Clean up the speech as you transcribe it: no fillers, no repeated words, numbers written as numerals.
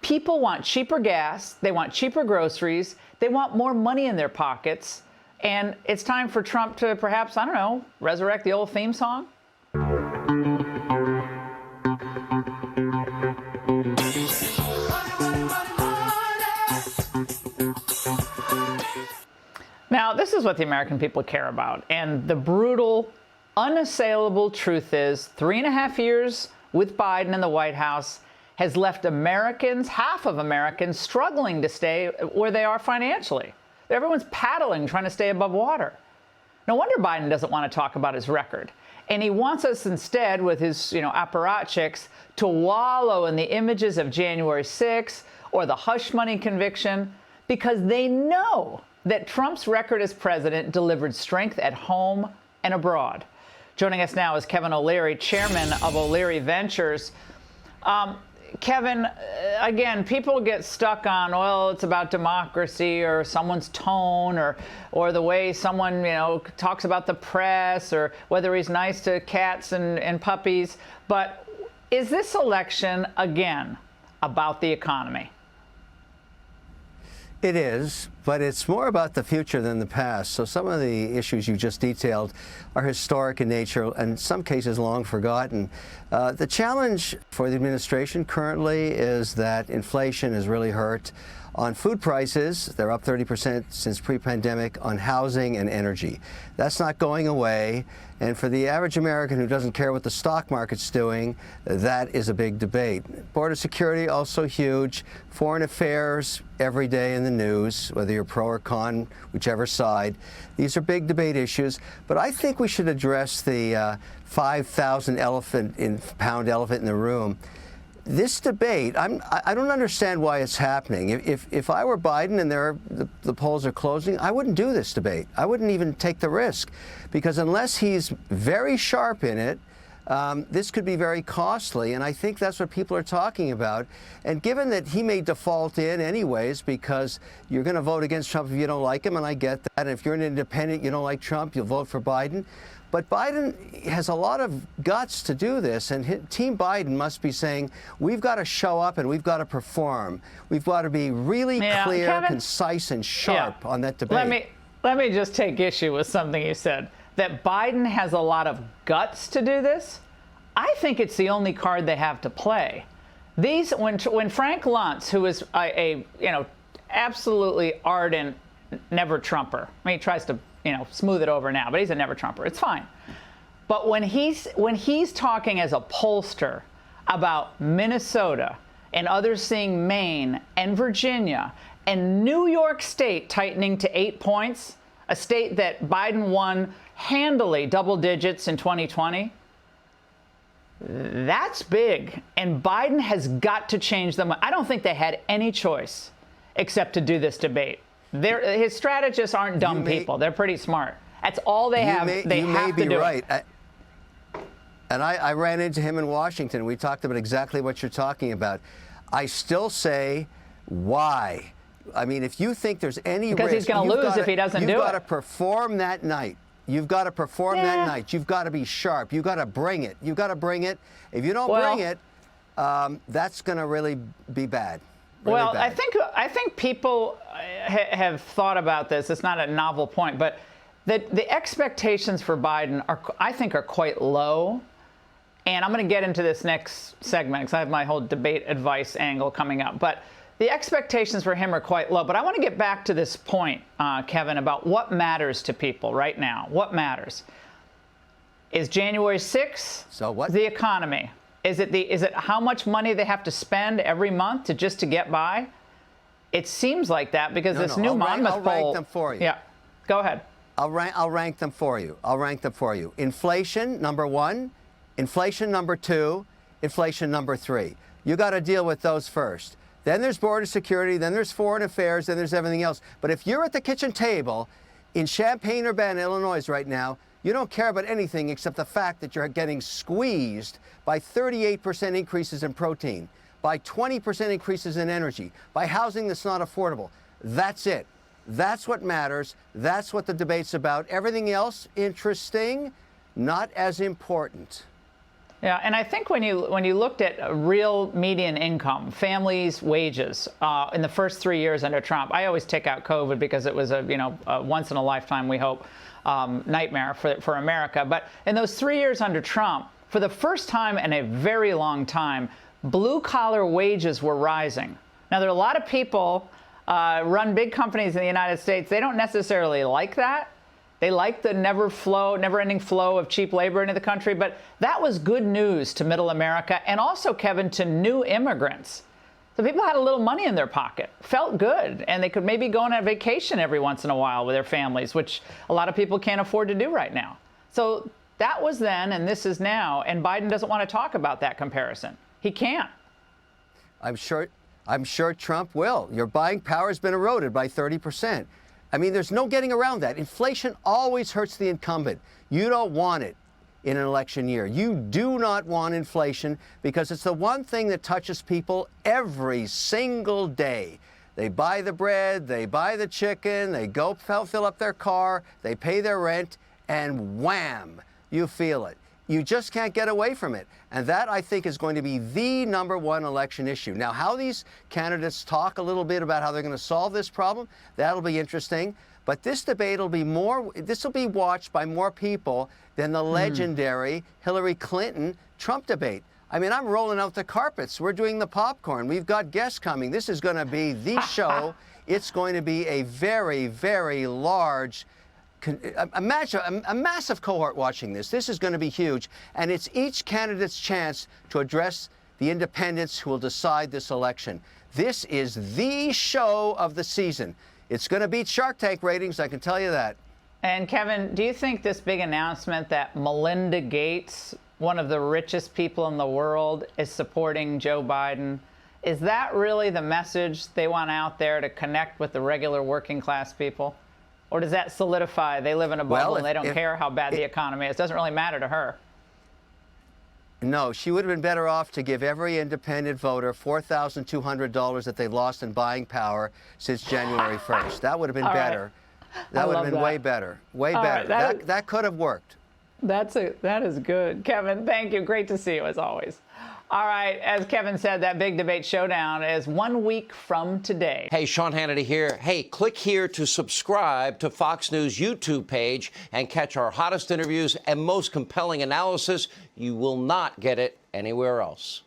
People want cheaper gas, they want cheaper groceries, they want more money in their pockets, and it's time for Trump to perhaps, I don't know, resurrect the old theme song? Now, this is what the American people care about, and the brutal, unassailable truth is 3.5 years with Biden in the White House has left Americans, half of Americans, struggling to stay where they are financially. Everyone's paddling, trying to stay above water. No wonder Biden doesn't want to talk about his record. And he wants us instead, with his, apparatchiks, to wallow in the images of January 6th or the hush money conviction, because they know that Trump's record as president delivered strength at home and abroad. Joining us now is Kevin O'Leary, chairman of O'Leary Ventures. Kevin, again, people get stuck on, well, it's about democracy or someone's tone or the way someone, talks about the press or whether he's nice to cats and puppies. But is this election, again, about the economy? It is, but it's more about the future than the past. So some of the issues you just detailed are historic in nature and in some cases long forgotten. The challenge for the administration currently is that inflation has really hurt. On food prices, they're up 30% since pre-pandemic, on housing and energy. That's not going away. And for the average American who doesn't care what the stock market's doing, that is a big debate. Border security, also huge. Foreign affairs, every day in the news, whether you're pro or con, whichever side. These are big debate issues. But I think we should address the 5,000 pound elephant in the room. This debate, I don't understand why it's happening. If I were Biden and the polls are closing, I wouldn't do this debate. I wouldn't even take the risk, because unless he's very sharp in it, this could be very costly, and I think that's what people are talking about. And given that he may default in anyways, because you're going to vote against Trump if you don't like him, and I get that. And if you're an independent, you don't like Trump, you'll vote for Biden. But Biden has a lot of guts to do this, and Team Biden must be saying, we've got to show up and we've got to perform. We've got to be really clear, Kevin, concise, and sharp on that debate. Let me just take issue with something you said, that Biden has a lot of guts to do this. I think it's the only card they have to play. When Frank Luntz, who is a absolutely ardent never Trumper, he tries to smooth it over now, but he's a never Trumper. It's fine. But when he's talking as a pollster about Minnesota and others seeing Maine and Virginia and New York State tightening to 8 points, a state that Biden won handily double digits in 2020, that's big. And Biden has got to change them. I don't think they had any choice except to do this debate. His strategists aren't dumb people. They're pretty smart. That's all they have. They have to do. You may be right. And I ran into him in Washington. We talked about exactly what you're talking about. I still say, why? I mean, if you think there's any risk, because he's going to lose if he doesn't do it. You've got to perform that night. You've got to perform that night. You've got to be sharp. You've got to bring it. You've got to bring it. If you don't bring it, that's going to really be bad. Really bad. I think people have thought about this. It's not a novel point, but the expectations for Biden I think are quite low. And I'm going to get into this next segment because I have my whole debate advice angle coming up. But the expectations for him are quite low. But I want to get back to this point, Kevin, about what matters to people right now. What matters? Is January 6th the economy? Is it how much money they have to spend every month to get by? It seems like that because this new Monmouth poll. I'll rank them for you. Yeah, go ahead. I'll rank them for you. Inflation, number one. Inflation, number two. Inflation, number three. You got to deal with those first. Then there's border security. Then there's foreign affairs. Then there's everything else. But if you're at the kitchen table in Champaign-Urbana, Illinois right now, you don't care about anything except the fact that you're getting squeezed by 38% increases in protein, by 20% increases in energy, by housing that's not affordable. That's it. That's what matters. That's what the debate's about. Everything else, interesting, not as important. Yeah, and I think when you looked at real median income, families' wages in the first 3 years under Trump, I always take out COVID because it was a once in a lifetime, we hope, nightmare for America. But in those 3 years under Trump, for the first time in a very long time, blue collar wages were rising. Now there are a lot of people run big companies in the United States. They don't necessarily like that. They like the never-ending flow of cheap labor into the country, but that was good news to middle America and also, Kevin, to new immigrants. So people had a little money in their pocket, felt good, and they could maybe go on a vacation every once in a while with their families, which a lot of people can't afford to do right now. So that was then, and this is now, and Biden doesn't want to talk about that comparison. He can't. I'm sure Trump will. Your buying power has been eroded by 30%. I mean, there's no getting around that. Inflation always hurts the incumbent. You don't want it in an election year. You do not want inflation because it's the one thing that touches people every single day. They buy the bread, they buy the chicken, they go fill up their car, they pay their rent, and wham, you feel it. You just can't get away from it. And that, I think, is going to be the #1 election issue. Now, how these candidates talk a little bit about how they're going to solve this problem, that'll be interesting. But this debate will be watched by more people than the legendary Hillary Clinton-Trump debate. I mean, I'm rolling out the carpets. We're doing the popcorn. We've got guests coming. This is going to be the show. It's going to be a very, very large imagine a massive cohort watching this. This is going to be huge, and it's each candidate's chance to address the independents who will decide this election. This is the show of the season. It's going to beat Shark Tank ratings, I can tell you that. And Kevin, do you think this big announcement that Melinda Gates, one of the richest people in the world, is supporting Joe Biden, is that really the message they want out there to connect with the regular working class people? Or does that solidify they live in a bubble and they don't care how bad the economy is? It doesn't really matter to her. No, she would have been better off to give every independent voter $4,200 that they've lost in buying power since January 1st. That would have been better. That would have been way better. Way better. That could have worked. That is good. Kevin, thank you. Great to see you as always. All right, as Kevin said, that big debate showdown is 1 week from today. Hey, Sean Hannity here. Hey, click here to subscribe to Fox News YouTube page and catch our hottest interviews and most compelling analysis. You will not get it anywhere else.